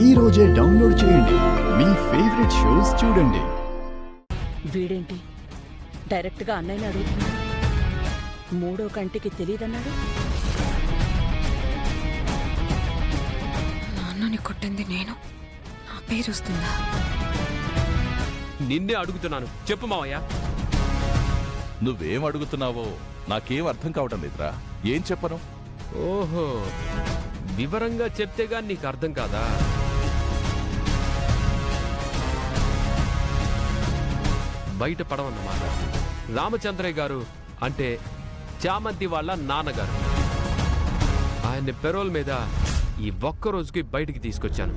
ఈ రోజే డౌన్లోడ్ చేయండి. మీ ఫేవరెట్ షోస్ చూడండి. వీడేంటి డైరెక్ట్గా అన్నయ్యని అడుగుతున్నాడు? మూడో కంటికి తెలియదన్నాడు. నాన్నని కొట్టింది నేను, నా పేరు వస్తుందా? నిన్నే అడుగుతున్నాను, చెప్పు మావయ్య. నువ్వేం అడుగుతున్నావో నాకేం అర్థం కావటం లేదురా. ఏం చెప్పను? ఓహో, వివరంగా చెప్తేగా నీకు అర్థం కాదా? బయట పడవన్నమాట. రామచంద్రయ్య గారు అంటే చామంతి వాళ్ళ నాన్నగారు. ఆయన్ని పెరోల్ మీద ఈ ఒక్క రోజుకి బయటికి తీసుకొచ్చాను.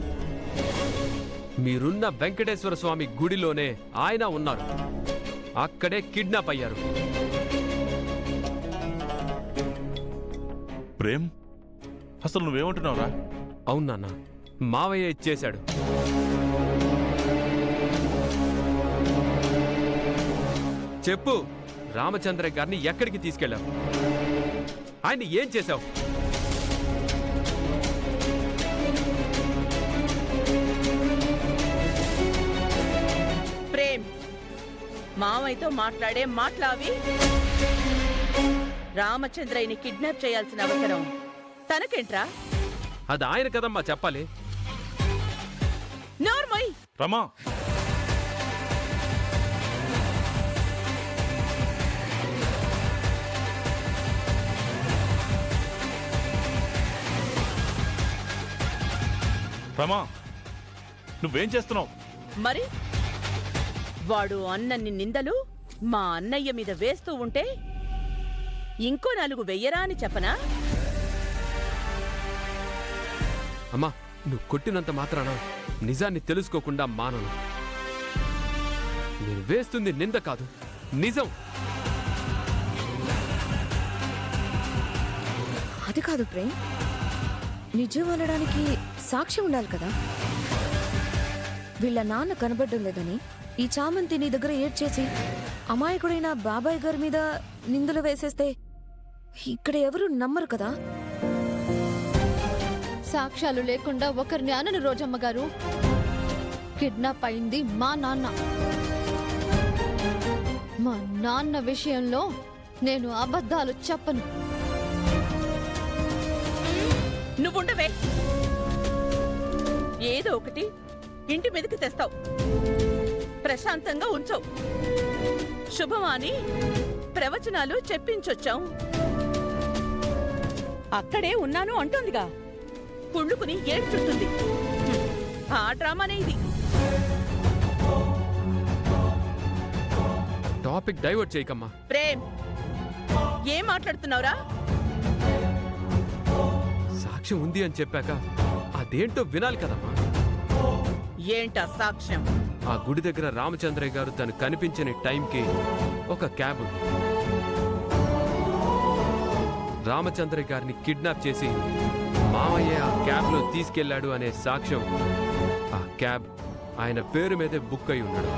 మీరున్న వెంకటేశ్వర స్వామి గుడిలోనే ఆయన ఉన్నారు. అక్కడే కిడ్నాప్ అయ్యారు. ప్రేమ్, అసలు నువ్వేమంటున్నావురా? అవునన్న, మావయ్య ఇచ్చేశాడు. చెప్పు, రామచంద్రయ్య గారిని ఎక్కడికి తీసుకెళ్ళావు? ఆయన్ని ఏం చేశావు? ప్రేమ్, మావయ్యతో మాట్లాడే మాట్లావి. రామచంద్రయ్యని కిడ్నాప్ చేయాల్సిన అవసరం తనకేంట్రా? అది ఆయన కదమ్మా చెప్పాలి. నోర్మోయ్. రమా, రమా, నువ్వేం చేస్తున్నావు? మరి వాడు అన్నన్ని నిందలు మా అన్నయ్య మీద వేస్తూ ఉంటే ఇంకో 4 వెయ్యరా అని చెప్పనా? అమ్మా, నువ్వు కొట్టినంత మాత్రాన నిజాన్ని తెలుసుకోకుండా మానను. నేను వేస్తుంది నింద కాదు, నిజం. అది కాదు ప్రేమ్, నిజం అనడానికి సాక్ష్యం ఉండాలి కదా. వీళ్ళ నాన్న కనబడడం లేదని ఈ చామంతి నీ దగ్గర ఏడ్చేసి అమాయకుడైన బాబాయ్ గారి మీద నిందలు వేసేస్తే ఇక్కడ ఎవరు నమ్మరు కదా. సాక్ష్యాలు లేకుండా ఒకరిని అనను రోజమ్మ గారు. కిడ్నాప్ అయింది మా నాన్న. మా నాన్న విషయంలో నేను అబద్ధాలు చెప్పను. నువ్వుండవే, ఏదో ఒకటి ఇంటి మీదకి తెస్తావు, ప్రశాంతంగా ఉంచవు. శుభమాని ప్రవచనాలు చెప్పించొచ్చాం. అక్కడే ఉన్నాను అంటోందిగా, కుళ్ళుకుని ఏడ్చుంటుంది. ఆ డ్రామానే ఇది. Topic divert చేయకమ్మా. ప్రేమ్, ఏం మాట్లాడుతున్నావురా? సాక్ష్యం ఉంది అని చెప్పాక అదేంటో వినాలి కదమ్మా. ఏంటా సాక్ష్యం? ఆ గుడి దగ్గర రామచంద్రయ్య గారు తను కనిపించని టైంకి ఒక క్యాబ్ ఉంది. రామచంద్రయ్య గారిని కిడ్నాప్ చేసి మావయ్య ఆ క్యాబ్లో తీసుకెళ్లాడు అనే సాక్ష్యం ఆ క్యాబ్ ఆయన పేరు మీదే బుక్ అయి ఉన్నాడు.